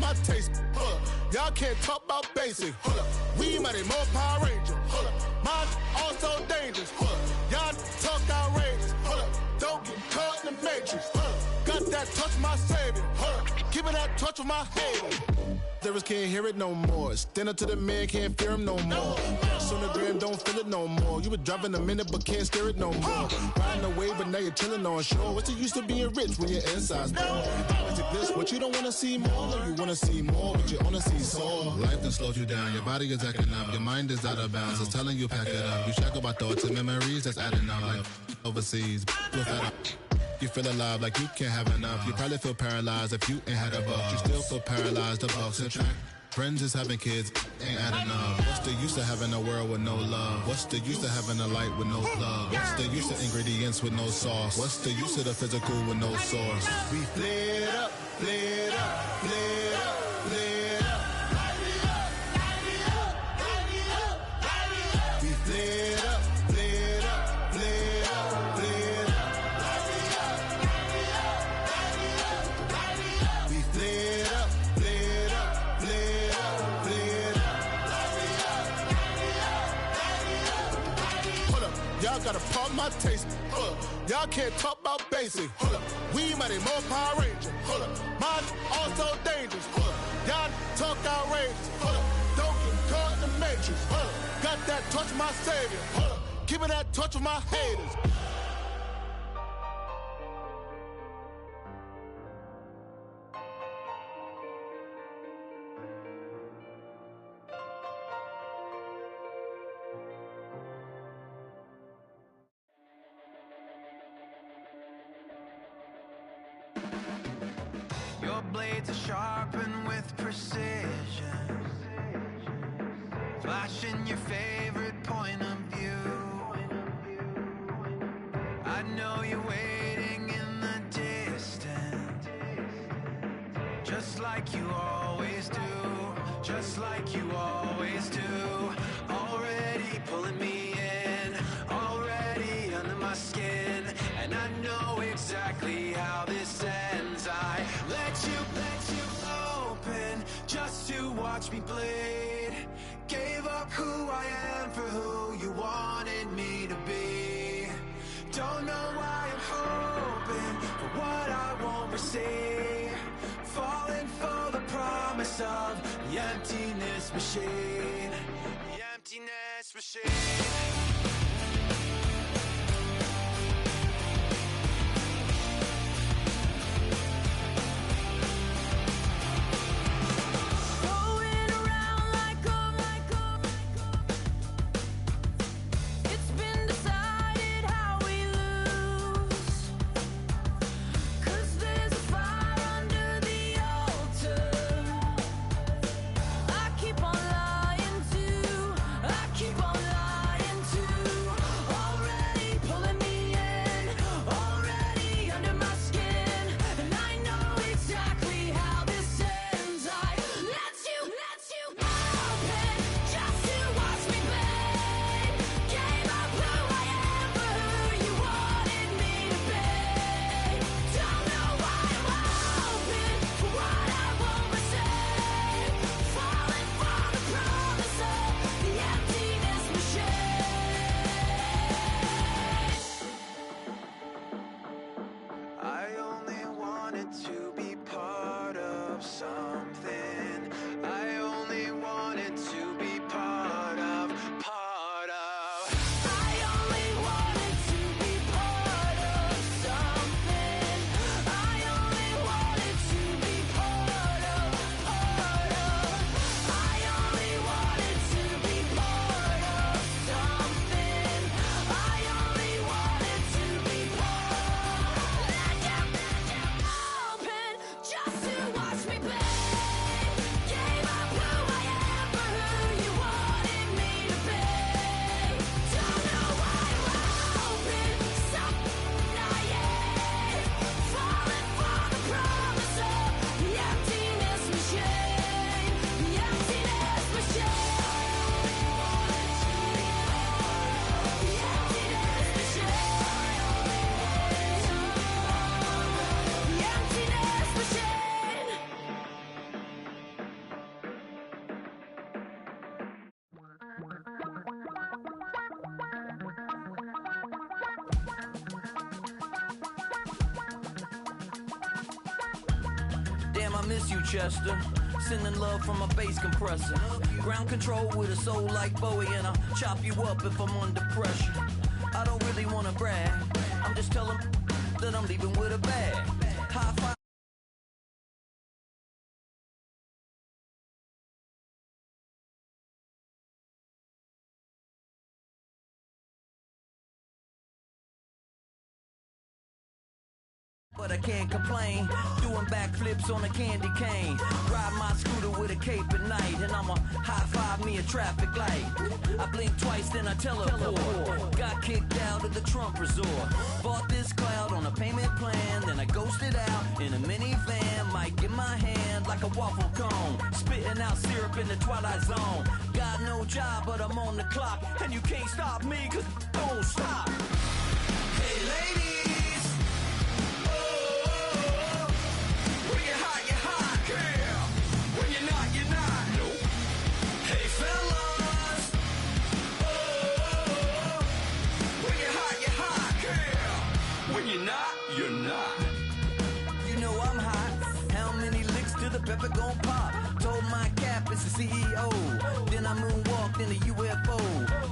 my taste. Hold up. Y'all can't talk about basic. Hold up. We mighty more Power Ranger. Hold up. Mine also dangerous. Hold up. Y'all talk outrageous. Hold up. Don't get caught in the matrix. Hold up. Got that touch, my savior. Hold up. Give me that touch with my haters. Lyrics can't hear it no more. Stand up to the man, can't fear him no more. Sonogram don't feel it no more. You been driving a minute but can't steer it no more. Riding away but now you're chilling on shore. What's the use of being rich when your inside's poor? This, what you don't wanna see more. No, you wanna see more, but you only see sore. Life done slowed you down. Your body is acting up. Your mind is out of bounds. It's telling you pack it up. You shackle by thoughts and memories that's adding up. Like overseas, you feel alive like you can't have enough. You probably feel paralyzed if you ain't had a buck. You still feel paralyzed, the bucks and track. Friends is having kids, ain't adding up. What's the use of having a world with no love? What's the use of having a light with no love? What's the use of ingredients with no sauce? What's the use of the physical with no source? We flared up, flared up, flared up, flared up. We flared up, flared up, flared up, flared up. We flared up, flared up, flared up, flared up. Hold up, y'all gotta pump my taste. Hold up, y'all can't talk about basic. Hold up, we mighty more Power Ranger. Hold up, mine also dangerous. Hold up, y'all talk outrageous. Hold up, don't get caught in the matrix. Hold up, got that touch my savior. Hold up, give me that touch with my haters. Your blades are sharpened with precision, flashing your favorite point of view. I know you're waiting in the distance, just like you always do, just like you always do. Already pulling me in, already under my skin, and I know exactly how this ends. I let you open just to watch me bleed. Gave up who I am for who you wanted me to be. Don't know why I'm hoping for what I won't receive. Falling for the promise of the emptiness machine. The emptiness machine. I keep on lying I miss you, Chester. Sending love from a bass compressor. Ground control with a soul like Bowie, and I'll chop you up if I'm under pressure. I don't really wanna brag, I'm just telling that I'm leaving with a bag. High five. But I can't complain, doing backflips on a candy cane. Ride my scooter with a cape at night, and I'ma high-five me a traffic light. I blink twice, then I teleport. Got kicked out of the Trump resort. Bought this cloud on a payment plan, then I ghosted out in a minivan. Might get my hand like a waffle cone, spitting out syrup in the twilight zone. Got no job, but I'm on the clock, and you can't stop me, cause don't stop. Hey ladies, you're not. You know I'm hot. How many licks till the pepper gon' pop? Told my cap it's the CEO. Then I moonwalked in a UFO.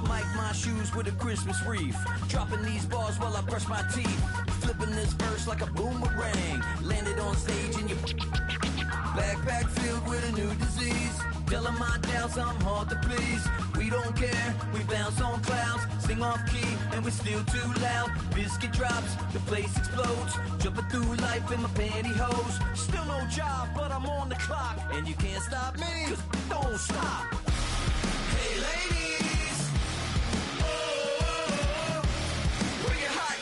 Mic my shoes with a Christmas wreath. Dropping these bars while I brush my teeth. Flipping this verse like a boomerang. Landed on stage in your backpack filled with a new disease. Telling my doubts I'm hard to please. We don't care, we bounce on clouds. Sing off key and we're still too loud. Biscuit drops, the place explodes. Jumping through life in my pantyhose. Still no job, but I'm on the clock. And you can't stop me, cause don't stop. Hey ladies, oh, when you're hot,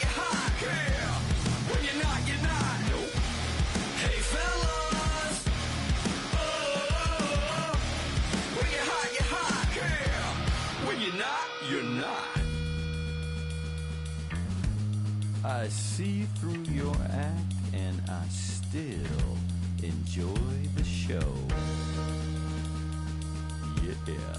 yeah. When you're not, you're not. Nope. Hey fellas, oh, when you're hot, yeah. When you're not, you're not. I see through your act and I still enjoy the show. Yeah.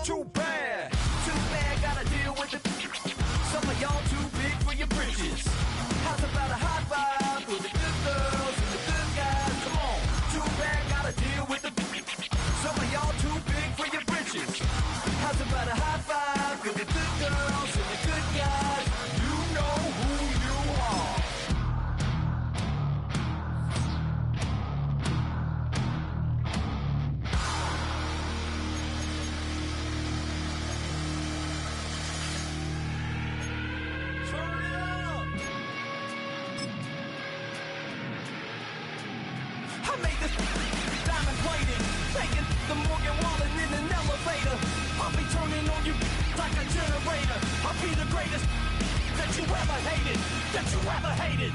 Too bad, gotta deal with it. Some of y'all too big for your britches. How's about a high five for the good girls and the good guys? Come on, too bad, gotta deal with it. Some of y'all too big for your britches. How's about a high five for the good girls and the good guys? You know who you are. I made this diamond plated, taking the Morgan Wallen in an elevator. I'll be turning on you like a generator. I'll be the greatest that you ever hated, that you ever hated.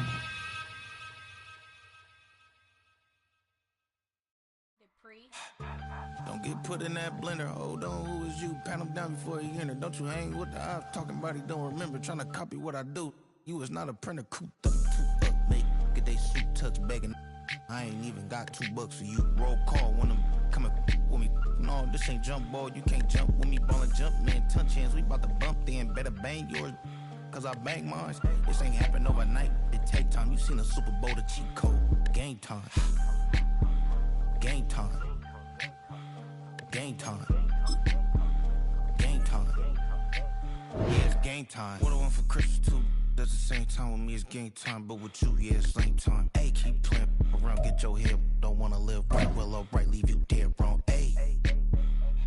Don't get put in that blender. Hold on, who is you? Pat him down before he enter. Don't you hang with the ops talking about he don't remember. Trying to copy what I do. You is not a printer. Cooped up, make get they suit tucks begging. I ain't even got $2 for you. Roll call when I'm coming with me. No, this ain't jump ball. You can't jump with me. Ballin' jump, man. Touch hands. We bout to bump then. Better bang yours, cause I bang mine. This ain't happen overnight. It take time. You seen a Super Bowl, the cheat code. Game time. Game time. Game time. Game time. Yeah, it's game time. What I want for Christmas too. Does the same time with me, it's game time. But with you, yeah, it's lame time. Hey, keep playing around, get your head. Don't wanna live right, well, alright, leave you dead wrong. Hey,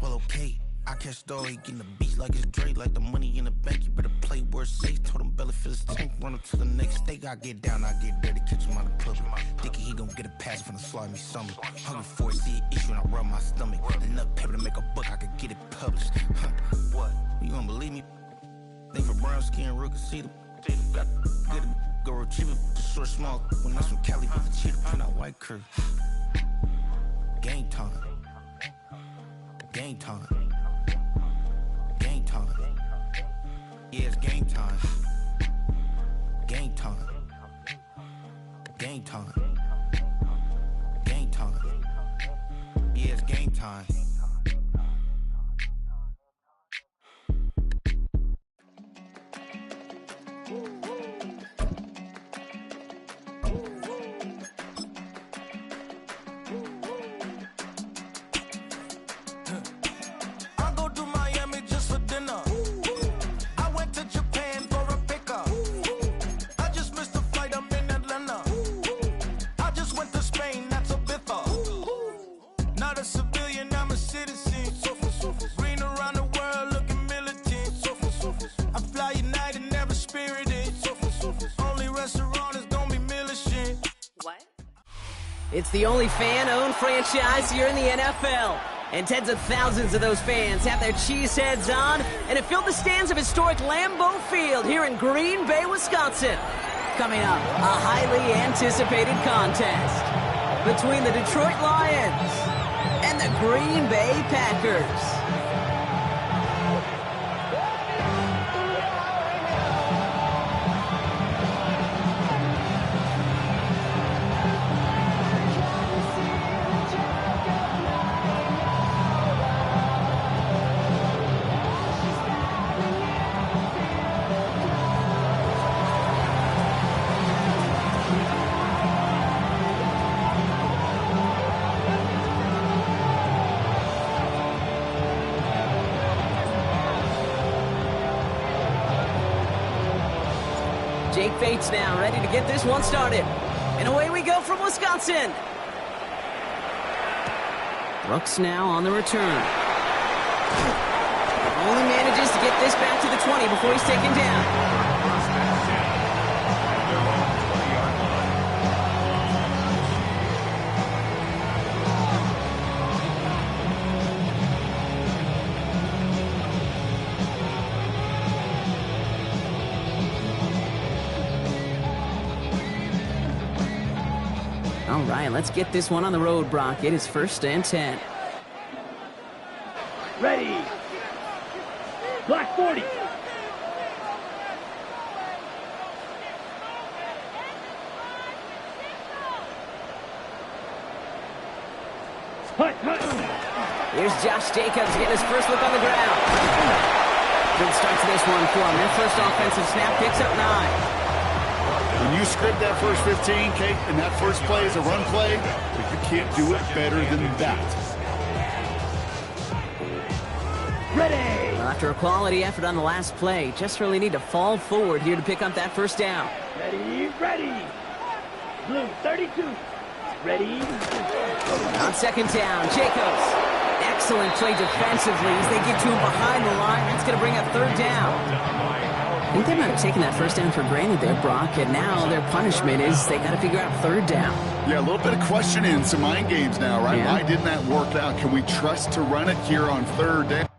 well, okay. I catch the dog, he getting the beats like it's Dre, like the money in the bank. You better play where it's safe. Told him belly for his tank, run him to the next state. I get down, I get dirty, catch him on the club. Dicky he gon' get a pass from the slimy stomach. Hungry for it, see it issue and I rub my stomach. Enough paper to make a book, I could get it published. What? You don't believe me? Think for brown skin, real can see them. Got good go retrieve it, short, small. When that's from Cali, with the cheetah print out white curve. Game time. Game time. Game time. Yeah, it's game time. Game time. Game time. Game time. Yeah, it's game time. It's the only fan-owned franchise here in the NFL. And tens of thousands of those fans have their cheeseheads on and have filled the stands of historic Lambeau Field here in Green Bay, Wisconsin. Coming up, a highly anticipated contest between the Detroit Lions and the Green Bay Packers. Jake Bates now ready to get this one started. And away we go from Wisconsin. Brooks now on the return. Only manages to get this back to the 20 before he's taken down. All right, let's get this one on the road, Brock. It is 1st and 10. Ready. Black 40. Hut, hut. Here's Josh Jacobs getting his first look on the ground. Good start to this one for him. Their first offensive snap picks up 9. When you script that first 15, Kate, and that first play is a run play, you can't do it better than that. Ready! Well, after a quality effort on the last play, just really need to fall forward here to pick up that first down. Ready, ready. Blue 32. Ready. On 2nd down, Jacobs. Excellent play defensively as they get to him behind the line. That's going to bring up 3rd down. I think they might have taken that first down for granted there, Brock, and now their punishment is they got to figure out 3rd down. Yeah, a little bit of questioning, some mind games now, right? Yeah. Why didn't that work out? Can we trust to run it here on 3rd down?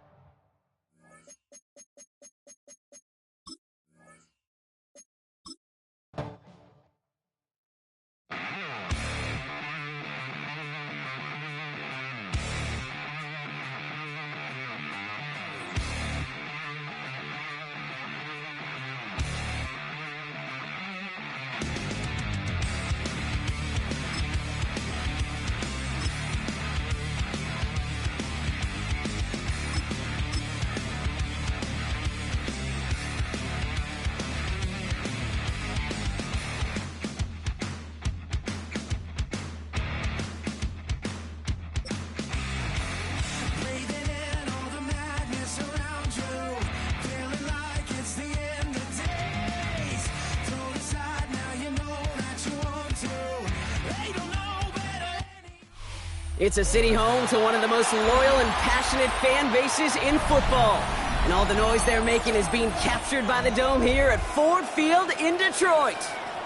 It's a city home to one of the most loyal and passionate fan bases in football. And all the noise they're making is being captured by the Dome here at Ford Field in Detroit.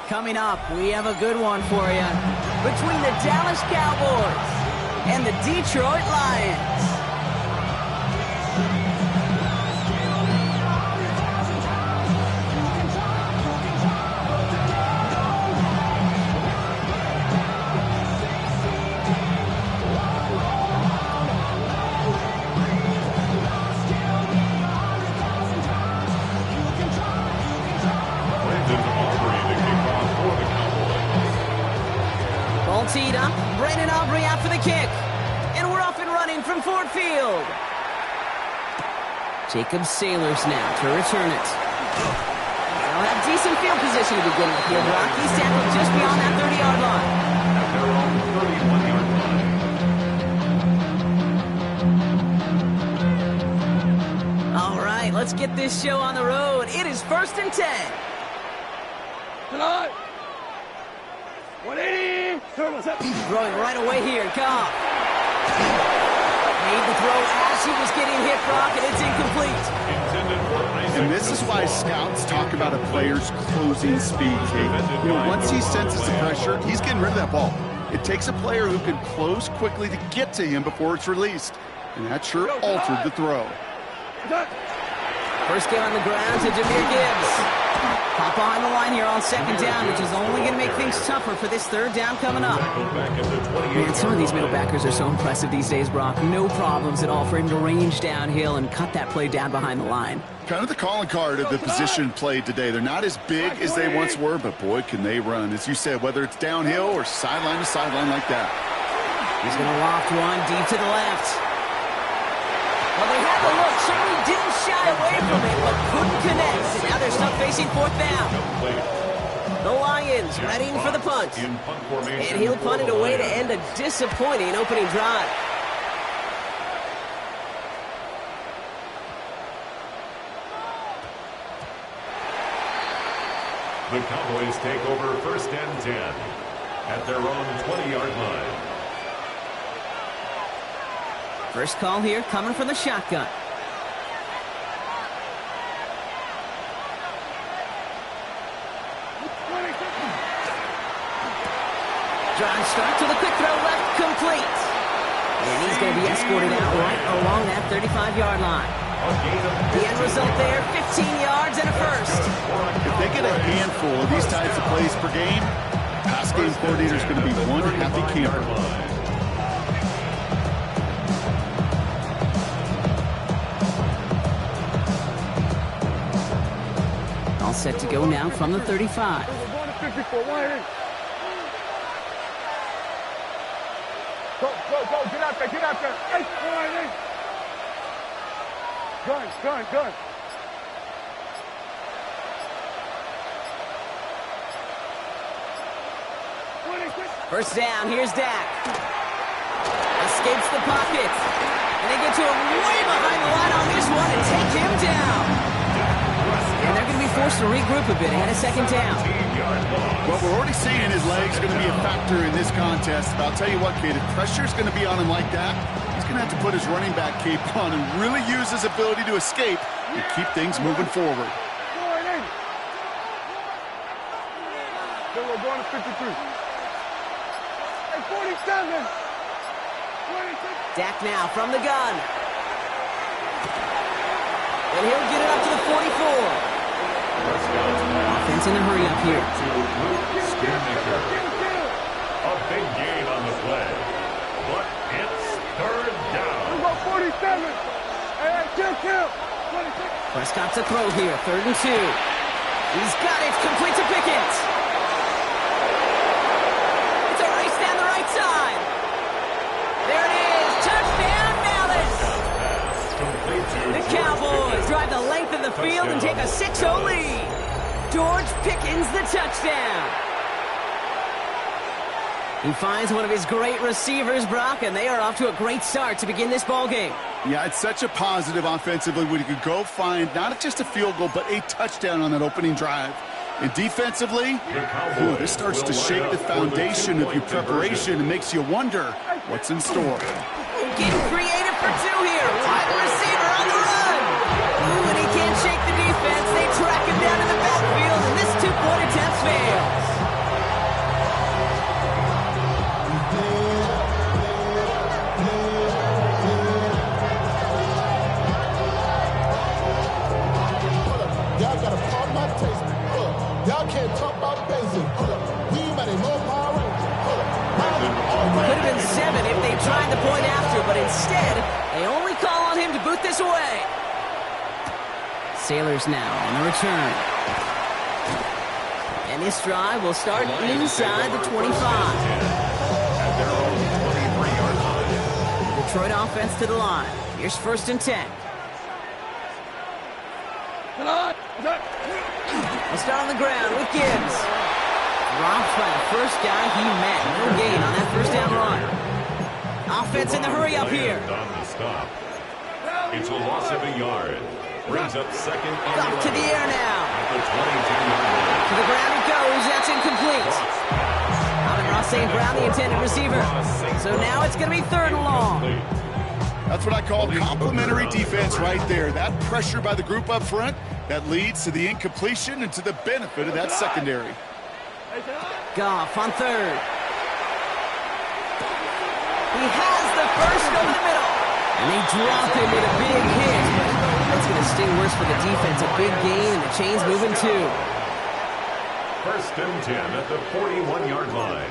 Coming up, we have a good one for you. Between the Dallas Cowboys and the Detroit Lions. Teed up, Brandon Aubrey out for the kick. And we're off and running from Ford Field. Jacob Sailors now to return it. They'll have decent field position to begin with here. Rocky's tackled just beyond that 30-yard line. At their own 31-yard line. All right, let's get this show on the road. It is 1st and 10. Tonight. 180. Throwing right away here. Goff. Made the throw as he was getting hit, Brock, and it's incomplete. And this is why scouts talk about a player's closing speed, Kate. Once he senses the pressure, he's getting rid of that ball. It takes a player who can close quickly to get to him before it's released. And that sure altered the throw. First get on the ground to Jahmyr Gibbs. Pop behind the line here on 2nd down, which is only going to make things tougher for this 3rd down coming up. Man, some of these middle backers are so impressive these days, Brock. No problems at all for him to range downhill and cut that play down behind the line. Kind of the calling card of the position played today. They're not as big as they once were, but boy, can they run. As you said, whether it's downhill or sideline to sideline like that. He's going to loft one deep to the left. Well, they had the look, certainly didn't shy away from it, but couldn't connect. And now they're stuck facing 4th down. The Lions readying for the punt. And he'll punt it away to end a disappointing opening drive. The Cowboys take over 1st and 10 at their own 20-yard line. First call here coming from the shotgun. Drive start to the quick throw left, complete. And he's going to be escorted out right along that 35-yard line. The end result there, 15 yards and a first. If they get a handful of these types of plays per game, pass game coordinator is going to be one happy camper. Set to go now from the 35. We're going to 54. Go. Get out there. Hey, gun. First down, here's Dak. Escapes the pocket. And they get to him way behind the line on this one and take him down. And they're going to be forced to regroup a bit ahead of 2nd down. Well, we're already seeing his legs going to be a factor in this contest. But I'll tell you what, kid, if pressure's going to be on him like that, he's going to have to put his running back cape on and really use his ability to escape and keep things moving forward. Then we're going to 53. Hey, 47. Dak now from the gun. And he'll get it up to the 44. Offense in a hurry up here. A big gain on the play. But it's 3rd down. We go 47. Hey, kill. 26. Prescott to throw here, 3rd and 2. He's got it, complete to Pickens. It's a race down the right side. There it is, touchdown Dallas. The Cowboys drive the length of the field and take a 6-0 lead. George Pickens the touchdown. He finds one of his great receivers, Brock, and they are off to a great start to begin this ball game. Yeah, it's such a positive offensively when you could go find not just a field goal, but a touchdown on that opening drive. And defensively, this starts to shake the foundation of your preparation and makes you wonder what's in store. Getting creative for 2 here. Wide receiver on the run. And he can't shake the defense. They track him down in the backfield, and this 2-point attempt fails. tried the point after, but instead, they only call on him to boot this away. Sailors now on the return. And this drive will start inside the 25. At their own 23-yard line. Detroit offense to the line. Here's 1st and 10. We'll start on the ground with Gibbs. Dropped by the first guy he met. No gain on that first down run. Offense in the hurry up here. On the stop. It's a loss of a yard. Brings up 2nd and Up to the air now. At the 22-yard line. To the ground it goes. That's incomplete. Amon-Ra St. Brown, the intended receiver. So now it's going to be 3rd and long. That's what I call complimentary defense right there. That pressure by the group up front, that leads to the incompletion and to the benefit of that secondary. Goff on 3rd. He has the first over the middle. And they drop him with a big hit. That's going to sting worse for the defense. A big gain, and the chain's moving too. 1st and 10 at the 41-yard line.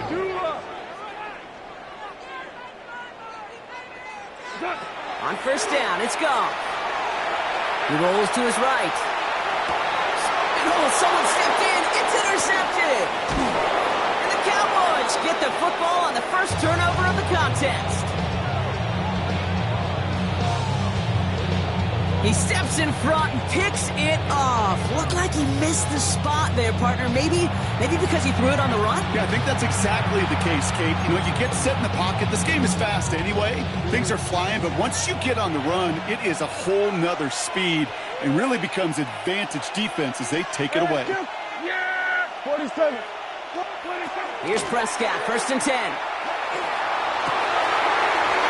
On 1st down, it's Goff. He rolls to his right. Oh, someone stepped in. It's intercepted. And the Cowboys get the football on the first turnover of the contest. He steps in front and picks it off. Looked like he missed the spot there, partner. Maybe because he threw it on the run? Yeah, I think that's exactly the case, Kate. You know, you get set in the pocket. This game is fast anyway. Things are flying, but once you get on the run, it is a whole nother speed and really becomes advantage defense as they take it away. Yeah! 47. Here's Prescott, 1st and 10.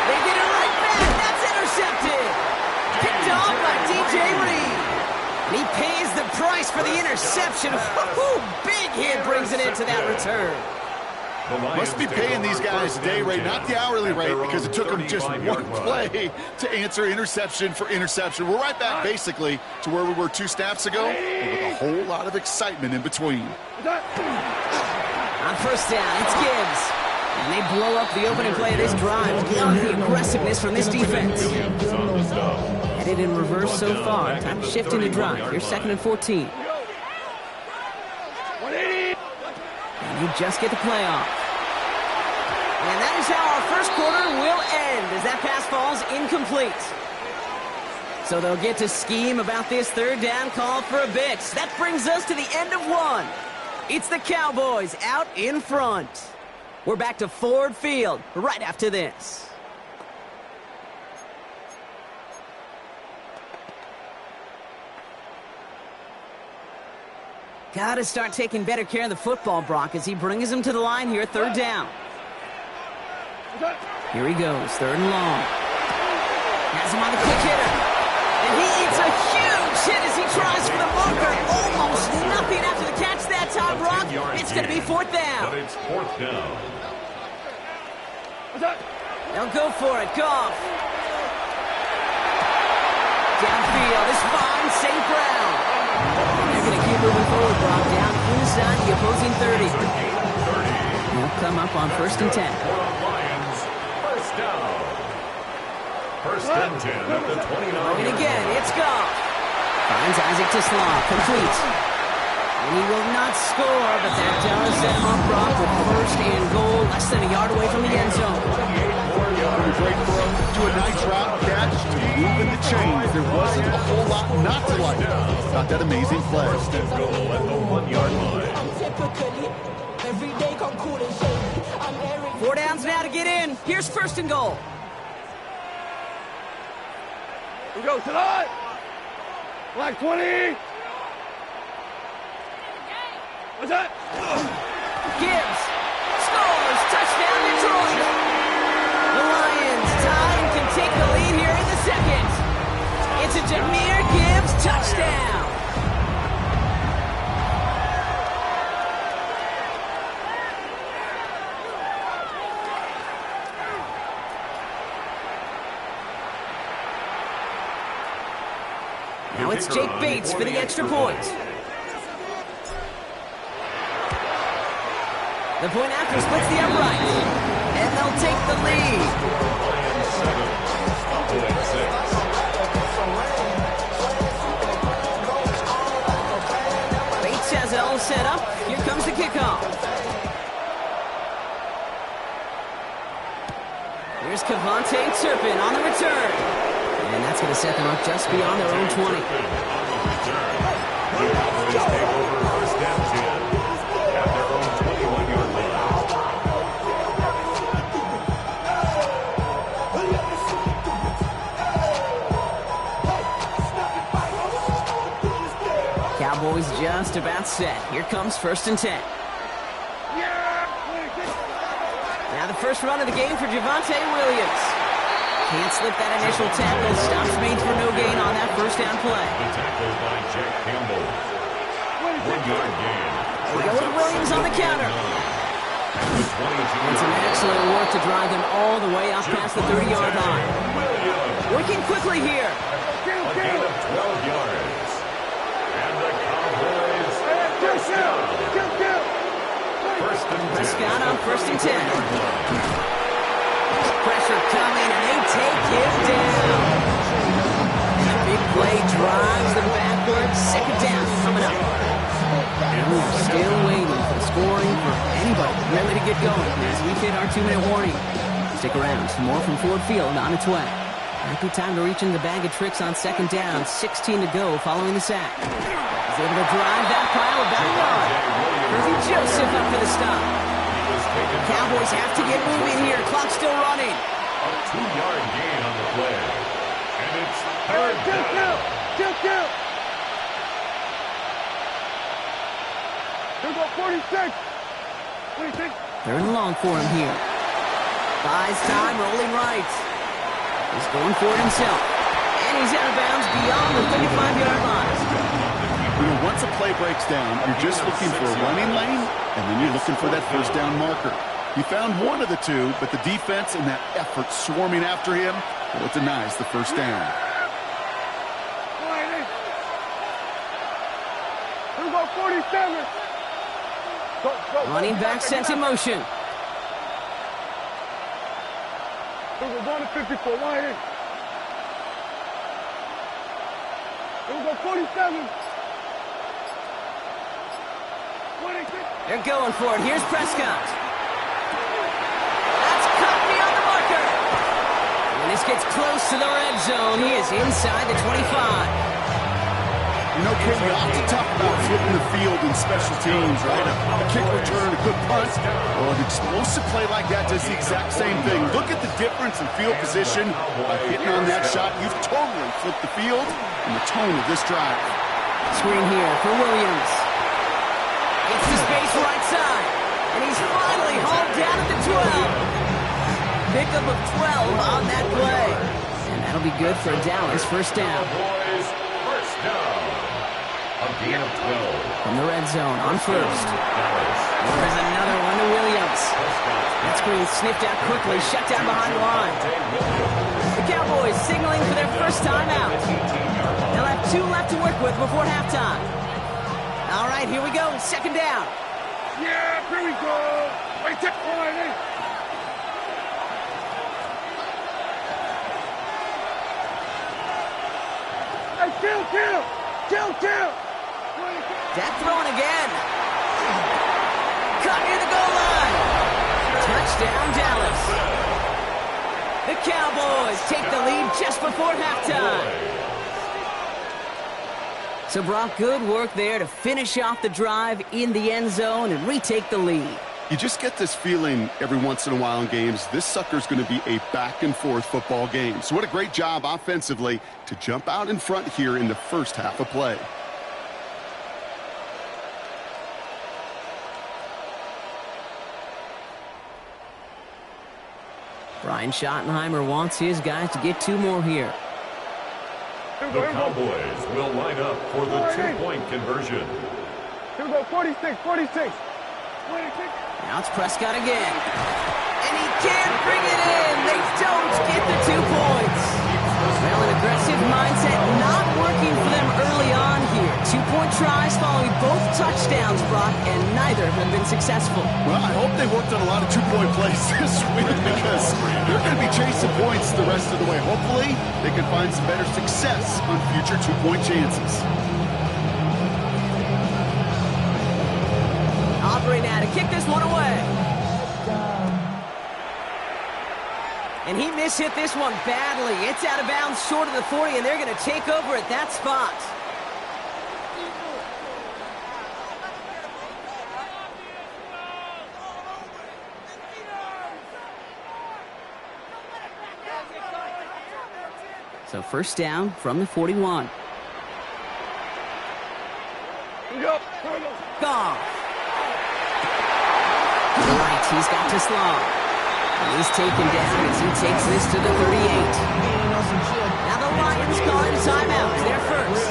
They get it right back. That's intercepted. Picked off by DJ Reed. And he pays the price for the interception. Big hit brings it into that return. Must be paying these guys day rate, not the hourly rate, because it took them just one play to answer interception for interception. We're right back, basically, to where we were 2 snaps ago, but with a whole lot of excitement in between. On 1st down, it's Gibbs. And they blow up the opening play of this drive. Love the aggressiveness from this defense. Headed in reverse so far. Time to shift into drive. Here's 2nd and 14. And you just get the play off. And that is how our first quarter will end as that pass falls incomplete. So they'll get to scheme about this 3rd down call for a bit. That brings us to the end of 1. It's the Cowboys out in front. We're back to Ford Field right after this. Got to start taking better care of the football, Brock, as he brings him to the line here, 3rd down. Here he goes, 3rd and long. Has him on the quick hitter. And he eats a huge hit as he tries for the marker. Almost nothing after the catch that time, Brock. It's going to be 4th down. But it's 4th down. They'll go for it. Goff. Downfield is fine. St. Brown. They're going to keep moving forward, Brock. Down inside the opposing 30. They'll come up on 1st and 10. Lions, 1st down. 1st and 10 at the 29. And again, it's Goff. Finds Isaac to Slaw. Complete. And he will not score, but that does set him up, Brock, with 1st and goal, less than a yard away from the end zone. From a great throw to a nice route catch to moving the chains. There wasn't a whole lot not to like about that amazing play. 1st and goal at the 1-yard line. 4 downs now to get in. Here's 1st and goal. We go tonight. Black 20. What's that? Gibbs scores. Touchdown, Detroit. The Lions tie and can take the lead here in the 2nd. It's a Jahmyr Gibbs touchdown. Now it's Jake Bates for the extra point. The point after splits the uprights. And they'll take the lead. Lions 7, Cowboys 6. Bates has it all set up. Here comes the kickoff. Here's Cavante Turpin on the return. And that's going to set them up just beyond their own 20. On the return. The Cowboys take over first and 10 at their own 21-yard line. Cowboys just about set. Here comes first and 10. Now the first run of the game for Javonte Williams. Can't slip that initial tackle. Stops made for no gain on that first down play. The tackle by Jack Campbell. 1-yard gain. We go with Williams on the counter. And some excellent work to drive them all the way up past the 30-yard line. Working quickly here. A gain of 12 yards. And the Cowboys first down. First and 10. Prescott on first and 10. Pressure coming, and they take him down. And a big play drives them backwards. Second down coming up. And we're still waiting for scoring for anybody really to get going as we hit our 2-minute warning. Stick around. Some more from Ford Field on its way. Might be time to reach in the bag of tricks on second down. 16 to go following the sack. He's able to drive that pile about a yard. Curry Joseph up for the stop. Cowboys have to get moving here. Clock still running. A 2-yard gain on the play. And it's third down. Here go 46. 46. Third and long for him here. Buys time, rolling right. He's going for it himself. And he's out of bounds beyond the 35-yard line. You know, once a play breaks down, you're just looking for a running lane, and then you're looking for that first down marker. He found one of the two, but the defense and that effort swarming after him, well, it denies the first down. Here go 47. Running back sent in motion. Here go 54. Line in. Here go 47. They're going for it. Here's Prescott. That's caught beyond the marker. When this gets close to the red zone, he is inside the 25. You know, Kate, we often talk about flipping the field in special teams, right? A kick return, a good punt. Well, an explosive play like that does the exact same thing. Look at the difference in field position. By hitting on that shot, you've totally flipped the field and the tone of this drive. Screen here for Williams. Gets to space right side. And he's finally hauled down at the 12. Pickup of 12 on that play. And that'll be good for a Dallas first down. Cowboys first down. A gain of 12. From the red zone on first. There's another one to Williams. That screen sniffed out quickly, shut down behind the line. The Cowboys signaling for their first time out. They'll have 2 left to work with before halftime. All right, here we go. Second down. Yeah, here we go. Wait, check line in. Hey, kill. Dak throwing again. Caught near the goal line. Touchdown, Dallas. The Cowboys take the lead just before halftime. So, Brock, good work there to finish off the drive in the end zone and retake the lead. You just get this feeling every once in a while in games, this sucker's going to be a back-and-forth football game. So what a great job offensively to jump out in front here in the first half of play. Brian Schottenheimer wants his guys to get 2 more here. The Cowboys will line up for the 2-point conversion. Here we go, 46. Now it's Prescott again. And he can't bring it in. They don't get the 2 points. Well, an aggressive mindset not working for them early on here. 2-point tries following both touchdowns, Brock, and neither have been successful. Well, I hope they worked on a lot of 2-point plays this week because they're going to be chasing points the rest of the way. Hopefully, they can find some better success on future 2-point chances. Aubrey now to kick this one away. And he mishit this one badly. It's out of bounds short of the 40, and they're going to take over at that spot. So first down from the 41. Goff. Right, he's got to slow. He's taken down as he takes this to the 38. Now the Lions calling timeout. They're first.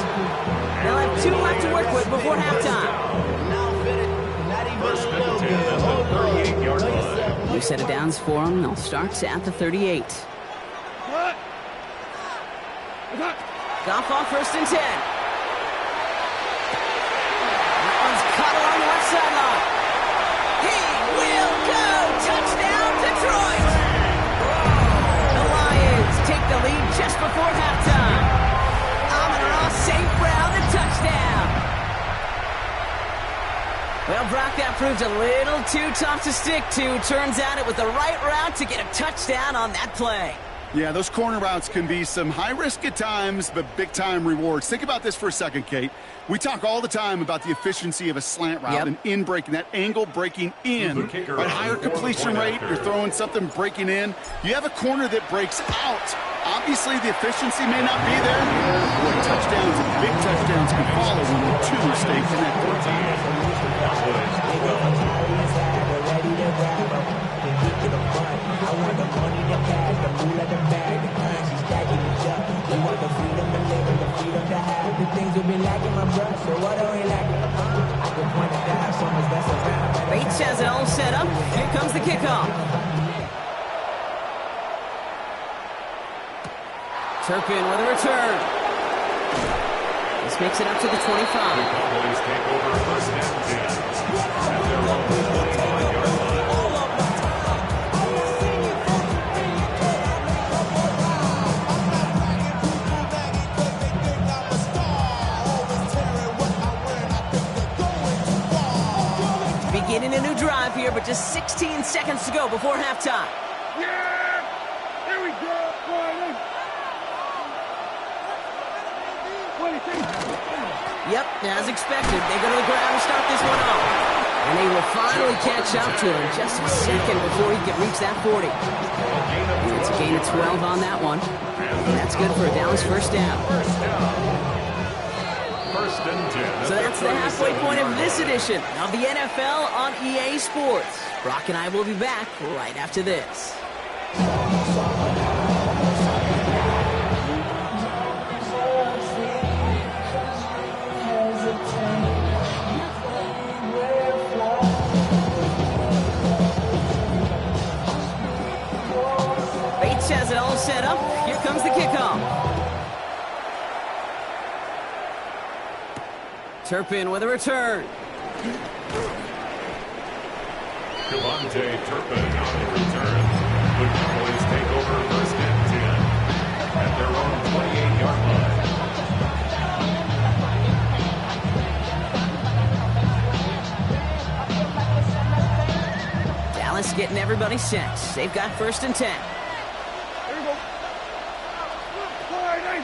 They'll have 2 left to work with before halftime. First and 10 at the 38-yard line. New set of downs for them. They'll start at the 38. Goff off first and 10. That one's caught along the left sideline. He will go! Touchdown, Detroit! The Lions take the lead just before halftime. Amon-Ra St. Brown, the touchdown. Well, Brock, that proved a little too tough to stick to. Turns out it was the right route to get a touchdown on that play. Yeah, those corner routes can be some high risk at times, but big-time rewards. Think about this for a second, Kate. We talk all the time about the efficiency of a slant route and in breaking, that angle breaking in. Right, higher completion rate, you're throwing something breaking in. You have a corner that breaks out. Obviously, the efficiency may not be there. Boy, touchdowns and big touchdowns can follow when the two stay connected. Bates has it all set up. Here comes the kickoff. Turpin with a return. This makes it up to the 25. The Cowboys take over first and 10 at their own 25-yard line. Beginning a new drive here, but just 16 seconds to go before halftime. Yeah! Here we go, Rodney! Yep, as expected, they go to the ground and start this one off. And they will finally catch up to him just a second before he can reach that 40. And it's a gain of 12 on that one. And that's good for a Dallas first down. First and 10. So that's the halfway point of this edition of the NFL on EA Sports. Brock and I will be back right after this. Bates has it all set up. Here comes the kickoff. Turpin with a return. Devontae Turpin on the return. The Cowboys take over first and 10 at their own 28-yard line. Dallas getting everybody set. They've got first and 10. Here we go. Rodney!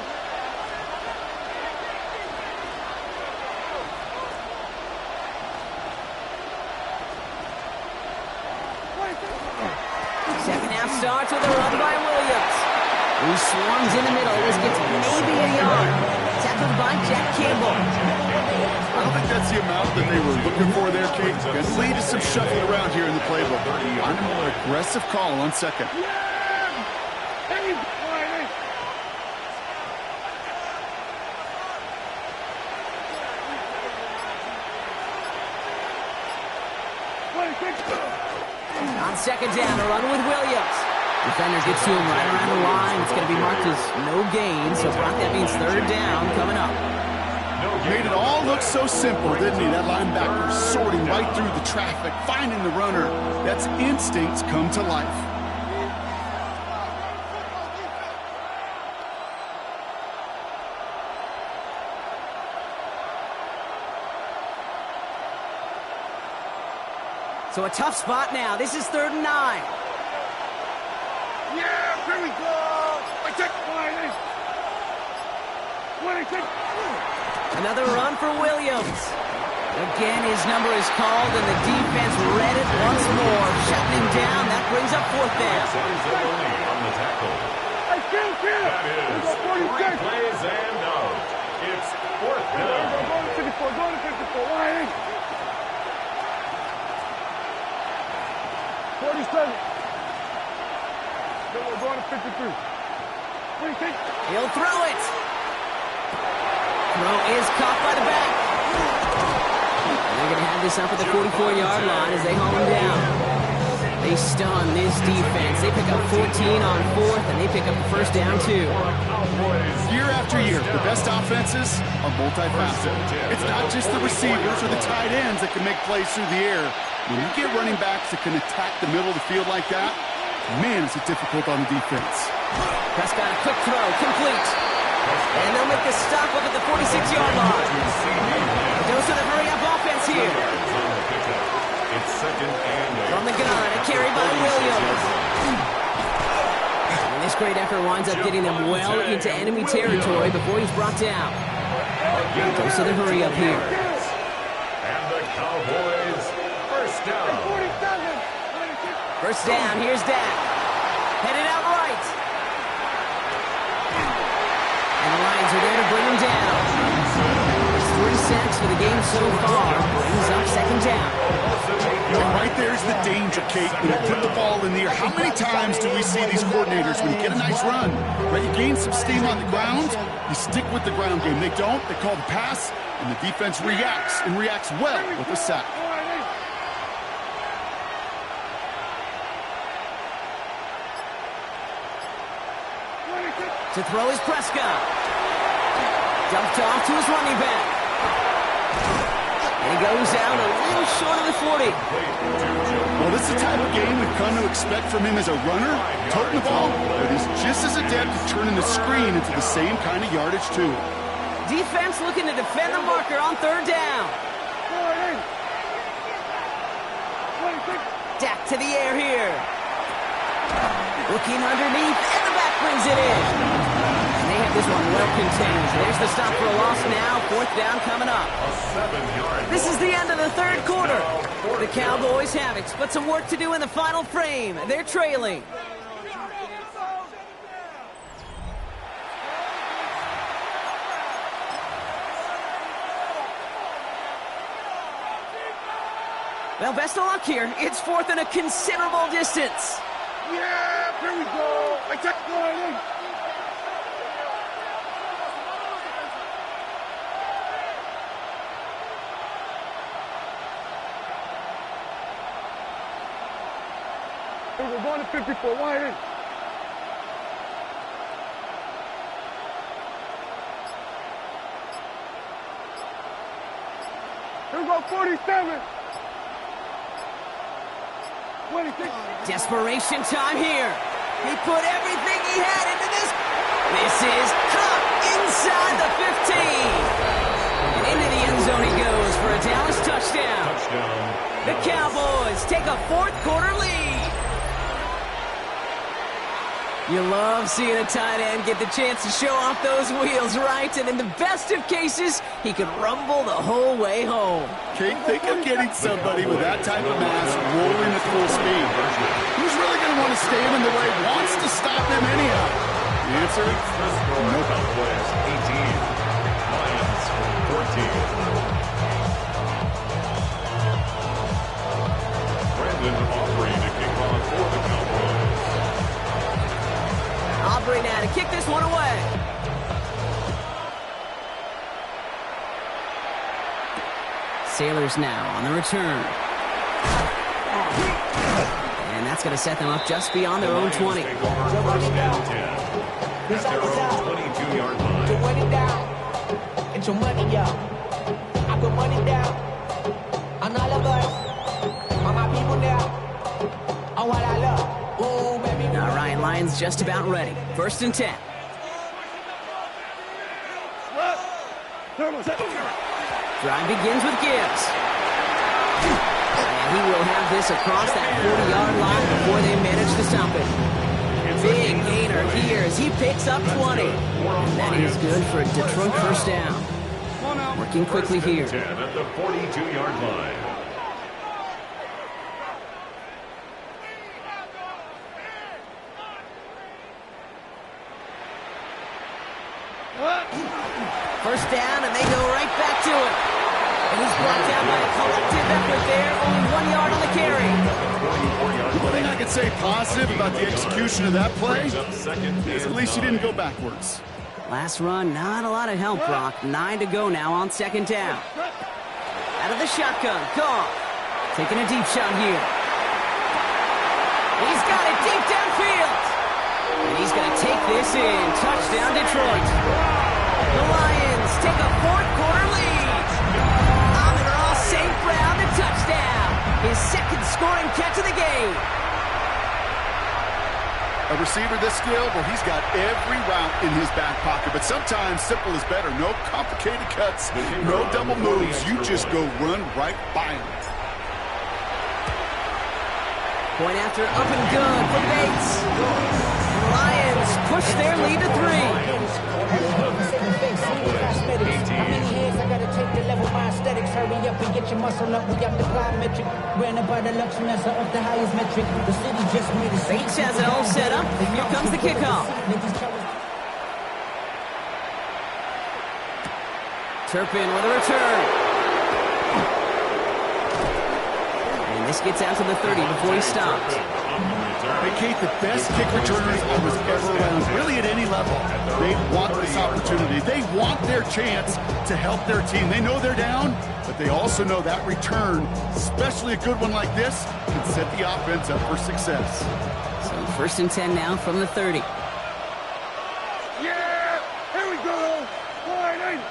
Second half starts with a run by Williams. He swarms in the middle. This gets maybe a yard. Tackled by Jack Campbell. I don't think that's the amount that they were looking for there, Kate. Going to lead to some shuffling around here in the playbook. I'm a more aggressive call on second. Hey, Rodney! On second down, a run with Williams. Defender gets to him right around the line. It's going to be marked as no gain. So Brock, that means third down coming up. Made it all look so simple, didn't he? That linebacker sorting right through the traffic, finding the runner. That's instincts come to life. So a tough spot now. This is 3rd and 9. Yeah, here we go. I take flying. Another run for Williams. Again, his number is called, and the defense read it once more. Shutting him down. That brings up 4th down. On the tackle. I can't get it. That is 3 plays and out. It's 4th down. Go to 54. Go to 54. Lying. 47. Then we're going to 53. He'll throw it. Throw is caught by the back. And they're going to have this up at the 44-yard line as they haul him down. They stun this defense. They pick up 14 on 4th, and they pick up the 1st down, too. Year after year, the best offenses are multifaceted. It's not just the receivers or the tight ends that can make plays through the air. When you get running backs that can attack the middle of the field like that, man, is it difficult on the defense. Prescott, a quick throw, complete. And they'll make the stop up at the 46-yard line. Goes to the hurry-up offense here. It's 2nd and 8. From the gun, a carry by Williams. And this great effort winds up getting them well into enemy territory before he's brought down. Goes to the hurry-up here. And the Cowboys, 1st down. 1st down, here's Dak. Headed out right. And the Lions are there to bring him down. It's 3 sacks for the game so far. Brings up 2nd down. And right there's the danger, Kate. When you put the ball in the air, how many times do we see these coordinators, when you get a nice run, right, you gain some steam on the ground, you stick with the ground game. They don't, they call the pass, and the defense reacts, and reacts well with a sack. To throw is Prescott. Dumped off to his running back. And he goes out a little short of the 40. Well, this is the type of game we've come to expect from him as a runner, toting the ball, but he's just as adept at turning the screen into the same kind of yardage, too. Defense looking to defend the marker on 3rd down. Dak to the air here. Looking underneath, and the back brings it in. And they have this one well contained. There's the stop for a loss now. 4th down coming up. This is the end of the 3rd quarter. The Cowboys have it, but some work to do in the final frame. They're trailing. Well, best of luck here. It's 4th and a considerable distance. Yeah, here we go. I take flying. We're going to 54. Wide in. Here we go, 47. 26. Desperation time here. He put everything he had into this. This is caught inside the 15. And into the end zone he goes for a Dallas touchdown. The Cowboys take a 4th quarter lead. You love seeing a tight end get the chance to show off those wheels, right? And in the best of cases, he could rumble the whole way home. Kate, think of getting somebody with that type of mass rolling at full speed. Who's really going to want to stand in the way, wants to stop him anyhow? The answer? No. Cowboys 18, Lions 14. Brandon Aubrey to kick off for the Cowboys. Aubrey now to kick this one away. Sailors now on the return. And that's going to set them up just beyond their own 20. 1st and 10. At their own 22-yard line. Wait it down. your money up. I put money down on all of us, on my people now, on what I love. Ooh, baby. Now Ryan Lyons just about ready. 1st and 10. Drive begins with Gibbs. And he will have this across that 40-yard line before they manage to stop it. Big gainer here as he picks up 20. And that is good for a Detroit 1st down. Working quickly here. 10 at the 42-yard line. First down, and they go right back to it. And he's brought down by a collective effort there. Only 1 yard on the carry. One thing I can say positive about the execution of that play is at least he didn't go backwards. Last run, not a lot of help, Brock. 9 to go now on 2nd down. Out of the shotgun, Goff. Taking a deep shot here. He's got it deep downfield. And he's going to take this in. Touchdown, Detroit. The Lions take a 4th-quarter lead. Amon-Ra St. Brown to touchdown. His 2nd scoring catch of the game. A receiver this skilled, well, he's got every route in his back pocket. But sometimes simple is better. No complicated cuts, no double moves. You just go run right by him. Point after up and good for Bates. Lions push their lead to 3. I gotta take the level my aesthetics. Hurry up and get your muscle up. We got the plyometric. Ran about the Lux Messer of the highest metric. The city just made a Bates has it all set up. Here comes the kickoff. Turpin with a return. And this gets out to the 30 before he stops. Hey, Kate, the best kick returners I was ever around, really at any level. They want this opportunity. They want their chance to help their team. They know they're down, but they also know that return, especially a good one like this, can set the offense up for success. So 1st and 10 now from the 30. Yeah! Here we go! Wide.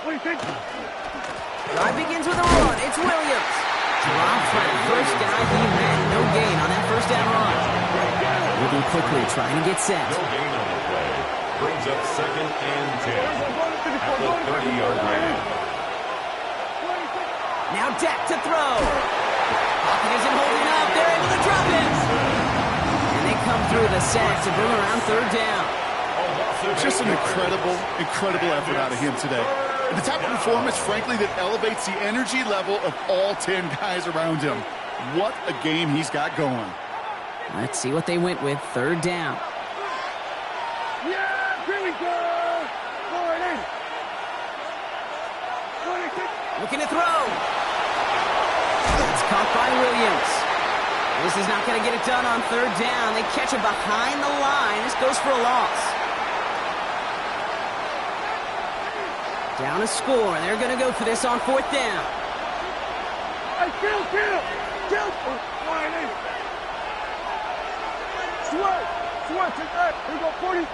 What do you think? Drive begins with a run. It's Williams. Dropped for the 1st down. He had no gain on that 1st down run. Moving quickly, trying to get set. No gain on the play. Brings up 2nd and 10 at the 30-yard line. Now Dak to throw. Pocket isn't holding up. They're able to drop it. And they come through the sack to bring around 3rd down. Just an incredible effort out of him today. And the type of performance, frankly, that elevates the energy level of all 10 guys around him. What a game he's got going. Let's see what they went with. 3rd down. Yeah! Here we go! Wide. Looking to throw. It's caught by Williams. This is not going to get it done on 3rd down. They catch it behind the line. This goes for a loss. Down a score. They're going to go for this on 4th down. Hey, kill! Wide. Sweat, take that. Here we go, 46.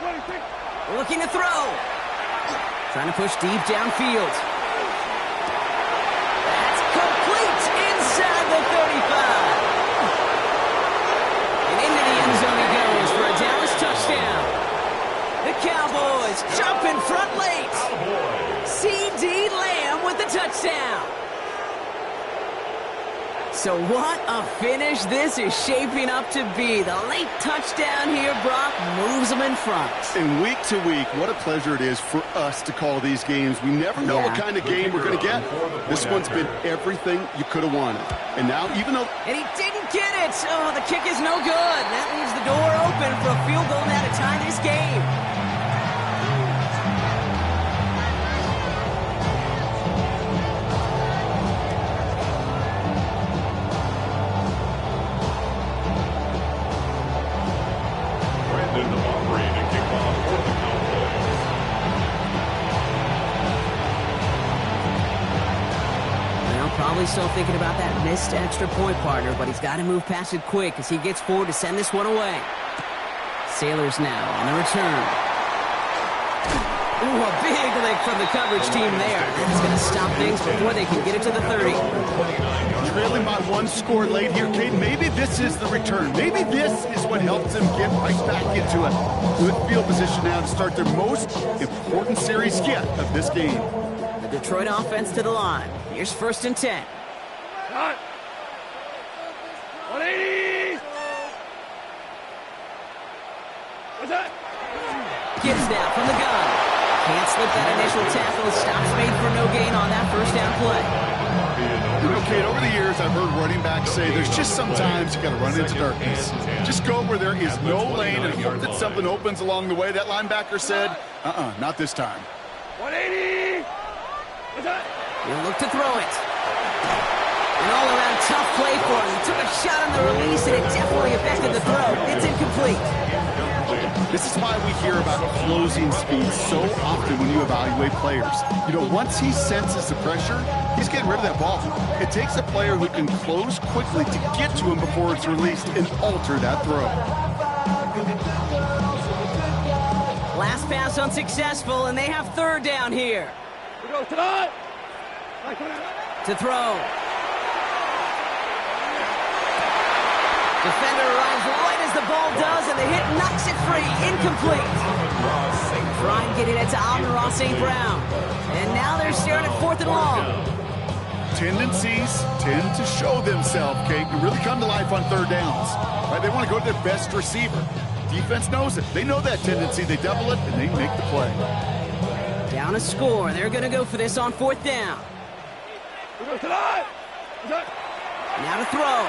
26. Looking to throw. Trying to push deep downfield. That's complete inside the 35. And into the end zone he goes for a Dallas touchdown. The Cowboys jump in front late. C.D. Lamb with the touchdown. So what a finish this is shaping up to be. The late touchdown here, Brock, moves them in front. And week to week, what a pleasure it is for us to call these games. We never know what kind of game we're going to get. This one's been everything you could have wanted. And now, even though... And he didn't get it. Oh, the kick is no good. That leaves the door open for a field goal now to tie this game. Probably still thinking about that missed extra point, partner, but he's got to move past it quick as he gets forward to send this one away. Sailors now on the return. Ooh, a big lick from the coverage team there. That's going to stop things before they can get it to the 30. Trailing by one score late here, Kate. Maybe this is the return. Maybe this is what helps them get right back into it. Good field position now to start their most important series yet of this game. The Detroit offense to the line. Here's 1st and 10. Cut. 180. What's that? Gibbs now from the gun. Can't slip that initial tackle. Stops made for no gain on that 1st down play. You know, Kate, over the years, I've heard running backs say there's just sometimes you got to run into darkness. Just go where there is no lane and hope that something opens along the way. That linebacker said, not this time. 180. What's that? He'll look to throw it. An all-around tough play for him. He took a shot on the release, and it definitely affected the throw. It's incomplete. This is why we hear about closing speed so often when you evaluate players. You know, once he senses the pressure, he's getting rid of that ball. It takes a player who can close quickly to get to him before it's released and alter that throw. Last pass unsuccessful, and they have 3rd down here. We go tonight. To throw. Defender arrives right as the ball does, and the hit knocks it free. Incomplete. Trying to get it to Amon-Ra St. Brown. And now they're staring at 4th and long. Tendencies tend to show themselves, Kate, and really come to life on 3rd downs. Right? They want to go to their best receiver. Defense knows it. They know that tendency. They double it, and they make the play. Down a score. They're going to go for this on 4th down. Now to throw.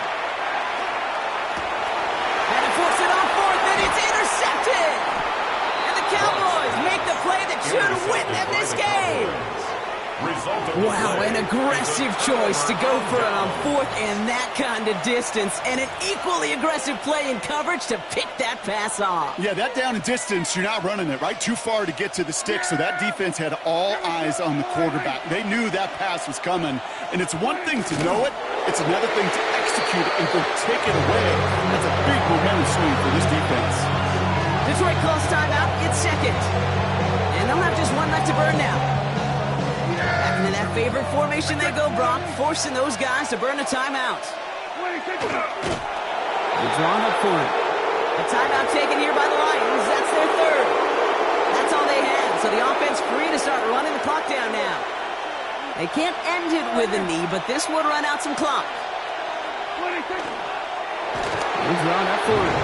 And to force it on 4th, and it's intercepted! And the Cowboys make the play that should win them this game! Wow, an aggressive choice to go for it on 4th and that kind of distance, and an equally aggressive play in coverage to pick that pass off. Yeah, that down and distance, you're not running it, right? Too far to get to the stick, so that defense had all eyes on the quarterback. They knew that pass was coming, and it's one thing to know it, it's another thing to execute it and go take it away. That's a big momentum swing for this defense. Detroit calls timeout, it's 2nd. And they'll have just one left to burn now. Back into that favorite formation they go, Brock, forcing those guys to burn a timeout. They're drawn up for it. A timeout taken here by the Lions. That's their 3rd. That's all they had, so the offense free to start running the clock down now. They can't end it with a knee, but this would run out some clock. They're drawn up for it.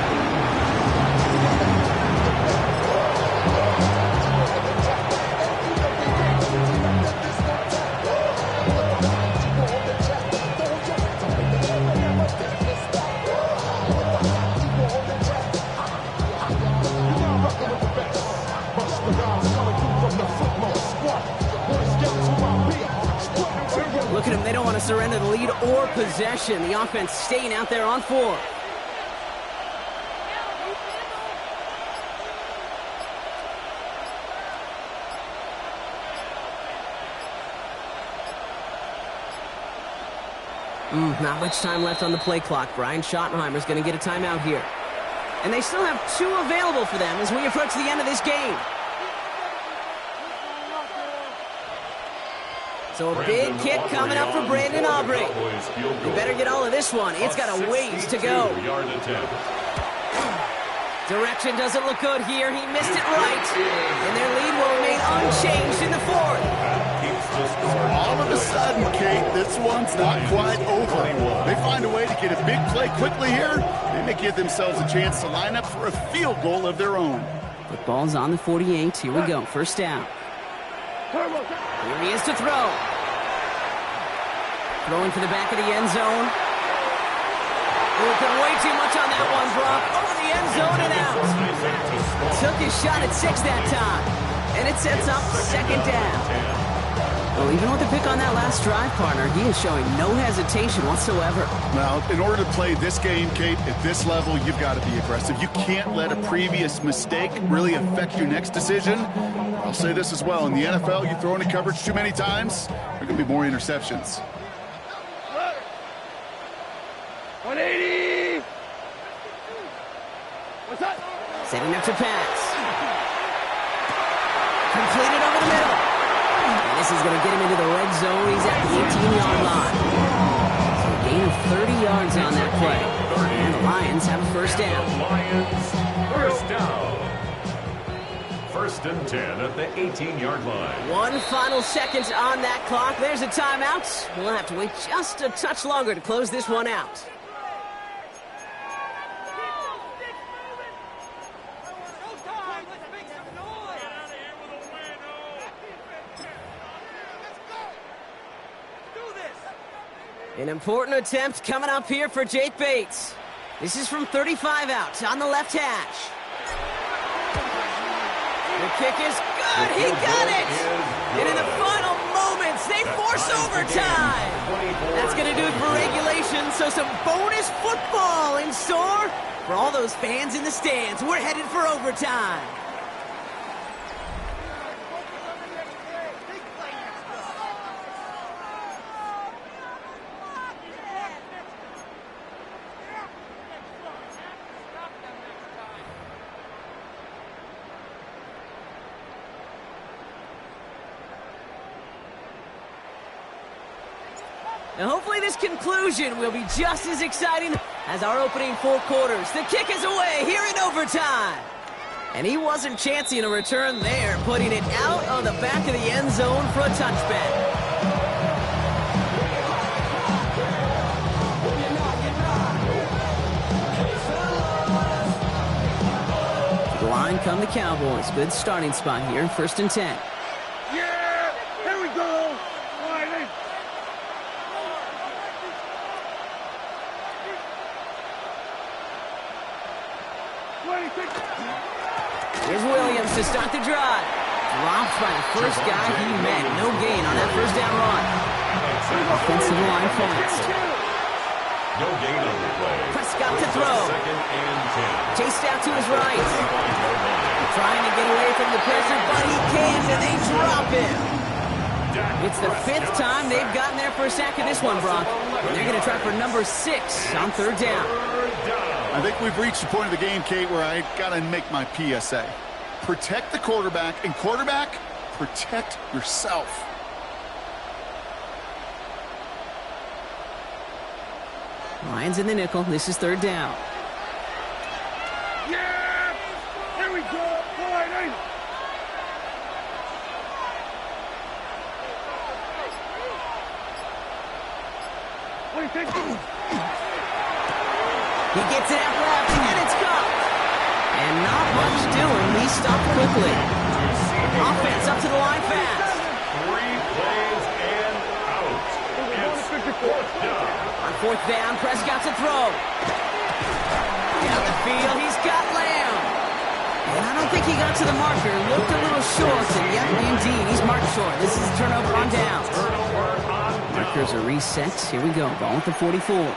Look at them, they don't want to surrender the lead or possession. The offense staying out there on 4. Not much time left on the play clock. Brian Schottenheimer's going to get a timeout here. And they still have 2 available for them as we approach the end of this game. So a big kick coming up for Brandon Aubrey. You better get all of this one. It's got a ways to go. Direction doesn't look good here. He missed it right. And their lead will remain unchanged in the 4th. All of a sudden, Kate, this one's not quite over. They find a way to get a big play quickly here. They may give themselves a chance to line up for a field goal of their own. The ball's on the 48. Here we go. 1st down. Here he is to throw. Throwing to the back of the end zone. Put way too much on that one, Brock. Over the end zone and out. Took his shot at 6 that time. And it sets up 2nd down. Well, even with the pick on that last drive, partner, he is showing no hesitation whatsoever. Well, in order to play this game, Kate, at this level, you've got to be aggressive. You can't let a previous mistake really affect your next decision. I'll say this as well. In the NFL, you throw into coverage too many times, there are going to be more interceptions. 180. What's that? Setting up to pass. Completed over the middle. And this is going to get him into the red zone. He's at the 18-yard line. So a gain of 30 yards on that play. And the Lions have a first down. Lions, first down. First and 10 at the 18-yard line. One final second on that clock. There's a timeout. We'll have to wait just a touch longer to close this one out. An important attempt coming up here for Jake Bates. This is from 35 out on the left hash. The kick is good. He got it. And in the final moments, they force overtime. That's going to do it for regulation. So some bonus football in store for all those fans in the stands. We're headed for overtime. Now hopefully this conclusion will be just as exciting as our opening 4 quarters. The kick is away here in overtime. And he wasn't chancing a return there, putting it out of the back of the end zone for a touchback. To the line come the Cowboys. Good starting spot here, first and 10. Yeah, here we go. Here's Williams to start the drive. Dropped by the first guy he met. No gain on that first down run. Offensive line fast. No gain on the play. Prescott to throw. Second and 10. Chased out to his right. Trying to get away from the pressure, but he can't, and they drop him. It's the 5th time they've gotten there for a sack of this one, Brock. And they're going to try for number 6 on 3rd down. I think we've reached the point of the game, Kate, where I got to make my PSA. Protect the quarterback, and quarterback, protect yourself. Lions in the nickel. This is 3rd down. Yeah, here we go. What do you think? He gets it out left, and it's caught. And not much doing. He stopped quickly. Offense up to the line fast. 3 plays and out. It's 4th down. On 4th down, Prescott to throw. Down the field, he's got Lamb. And I don't think he got to the marker. Looked a little short, and yep, indeed, he's marked short. This is a turnover on downs. Markers are reset. Here we go. Ball at the 44.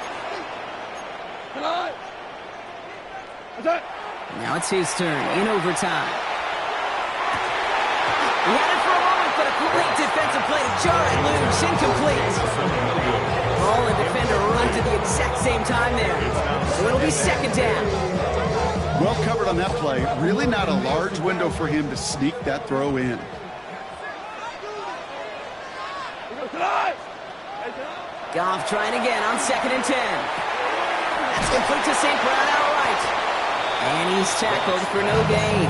Now it's his turn in overtime. He had it for a moment, but a great defensive play to jar it loose. Incomplete. Ball and defender runs at the exact same time there. So it'll be 2nd down. Well covered on that play. Really not a large window for him to sneak that throw in. Goff trying again on 2nd and 10. That's complete to St. Brown outright. And he's tackled for no gain.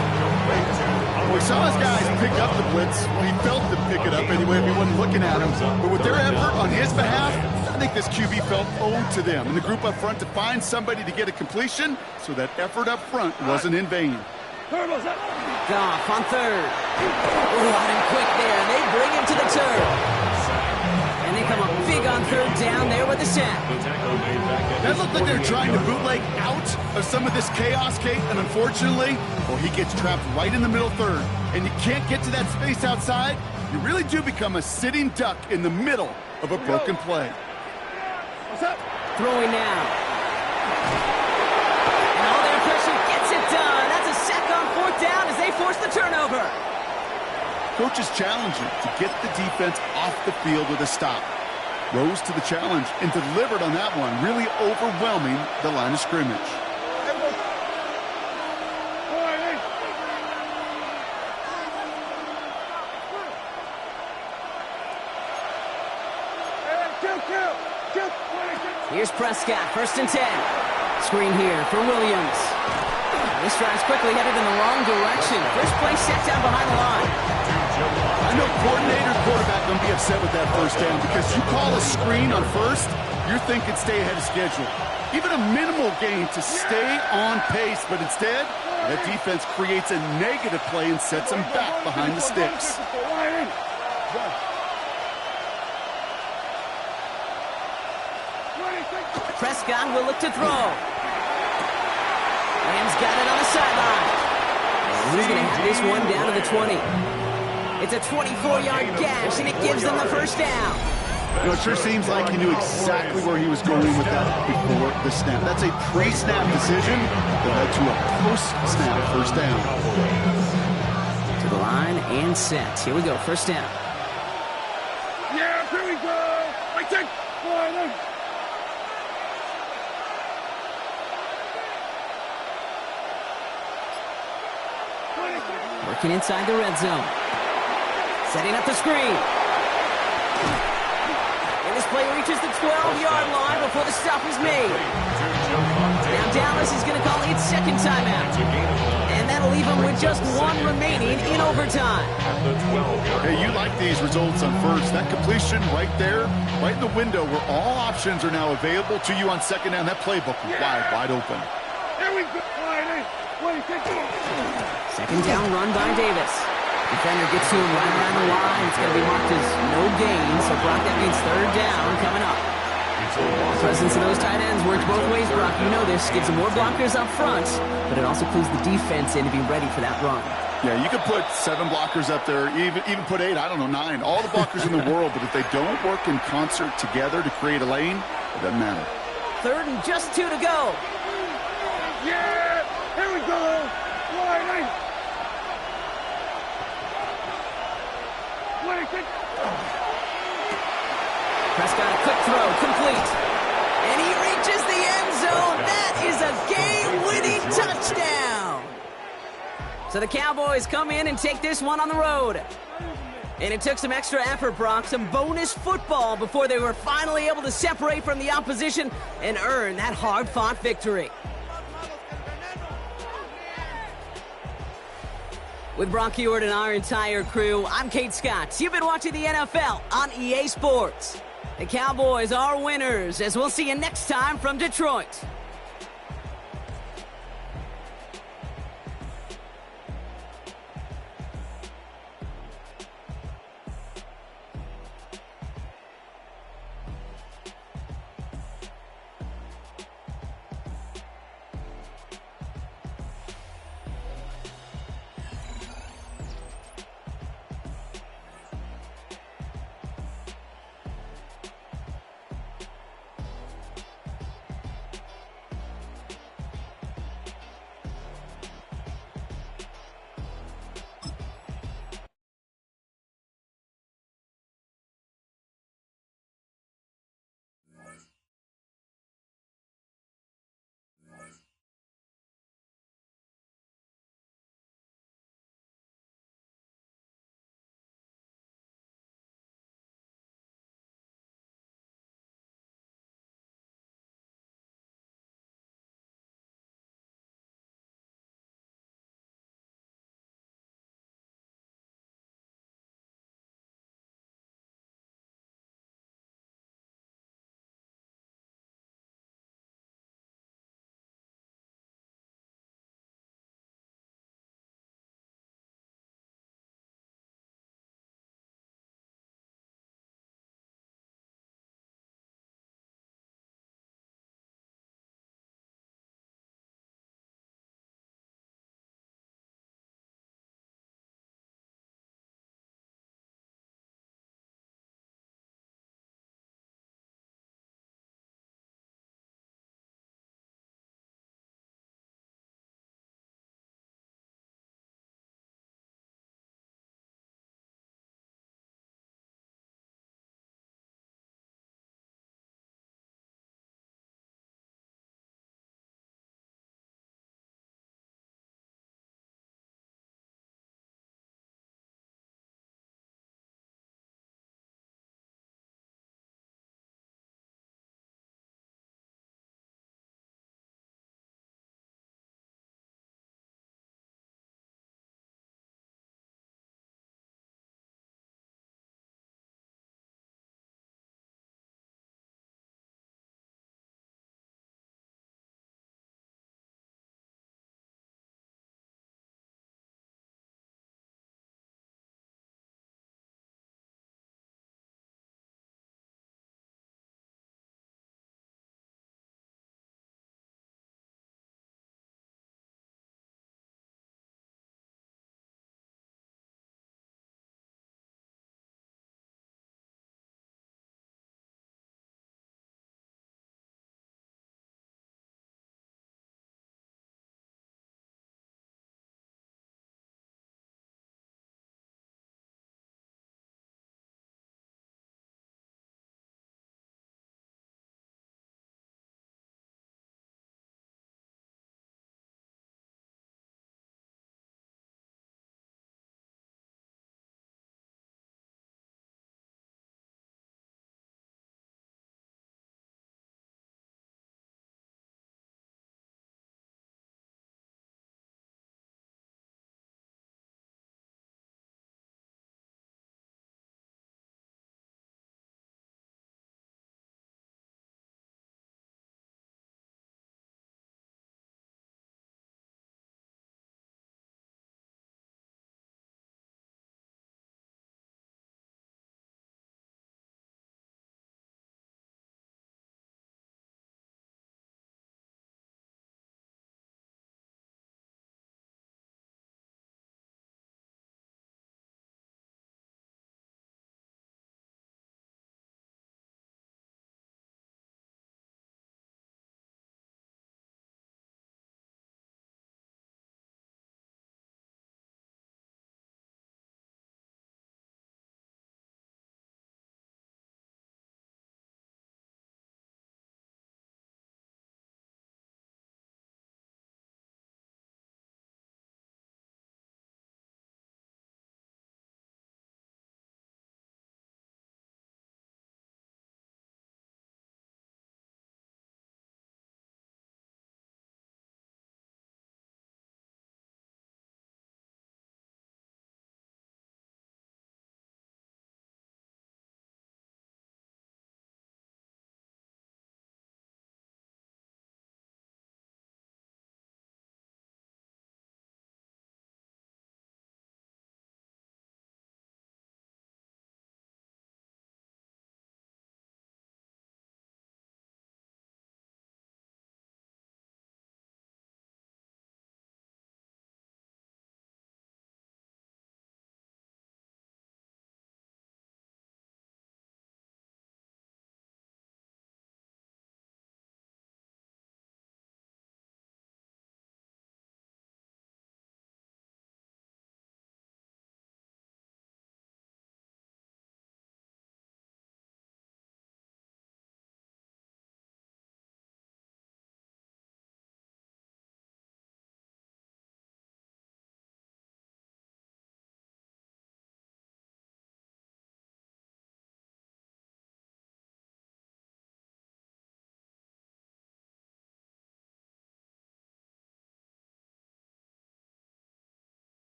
We saw his guys pick up the blitz. Well, he felt them pick it up anyway if he wasn't looking at him. But with their effort on his behalf, I think this QB felt owed to them. And the group up front to find somebody to get a completion, so that effort up front wasn't in vain. Goff on 3rd. Oh, out and quick there. They bring him to the turf. And they come up big on 3rd down there with the sack. That looked like they're trying to bootleg out of some of this chaos, Kate, and unfortunately, well, he gets trapped right in the middle 3rd, and you can't get to that space outside. You really do become a sitting duck in the middle of a broken play. What's up? Throwing now. And all their pressure gets it done. That's a sack on 4th down as they force the turnover. Coach is challenging to get the defense off the field with a stop. rose to the challenge and delivered on that one, really overwhelming the line of scrimmage. Here's Prescott, 1st and 10. Screen here for Williams. This drive's quickly headed in the wrong direction. First play set down behind the line. I know coordinator, quarterback going to be upset with that first down because you call a screen on first, you're thinking stay ahead of schedule. Even a minimal gain to stay on pace, but instead, that defense creates a negative play and sets them back behind the sticks. Prescott will look to throw. Rams got it on the sideline. And he's going to have this one down to the 20. It's a 24-yard gash, and it gives them the first down. You know, it sure seems like he knew exactly where he was going with that before the snap. That's a pre-snap decision that led to a post-snap first down. To the line and set. Here we go, first down. Yeah, here we go. I take one. Working inside the red zone. Setting up the screen. And this play reaches the 12-yard line before the stop is made. Now Dallas is going to call its second timeout. And that'll leave them with just one remaining in overtime. Hey, you like these results on first. That completion right there, right in the window where all options are now available to you on second down. That playbook is wide open. Here we go. Second down run by Davis. Defender gets to him right around the line. It's going to be marked as no gain, so Brock, that means third down coming up. Presence of those tight ends works both ways, Brock. You know this. Gives them more blockers up front, but it also clues the defense in to be ready for that run. Yeah, you could put 7 blockers up there, even put 8, I don't know, 9. All the blockers in the world, but if they don't work in concert together to create a lane, it doesn't matter. Third and just 2 to go. Yeah, here we go. Wide. Prescott, a quick throw, complete. And he reaches the end zone. That is a game-winning touchdown. So the Cowboys come in and take this one on the road. And it took some extra effort, Brock, some bonus football before they were finally able to separate from the opposition and earn that hard-fought victory. With Brock Ewart and our entire crew, I'm Kate Scott. You've been watching the NFL on EA Sports. The Cowboys are winners, as we'll see you next time from Detroit.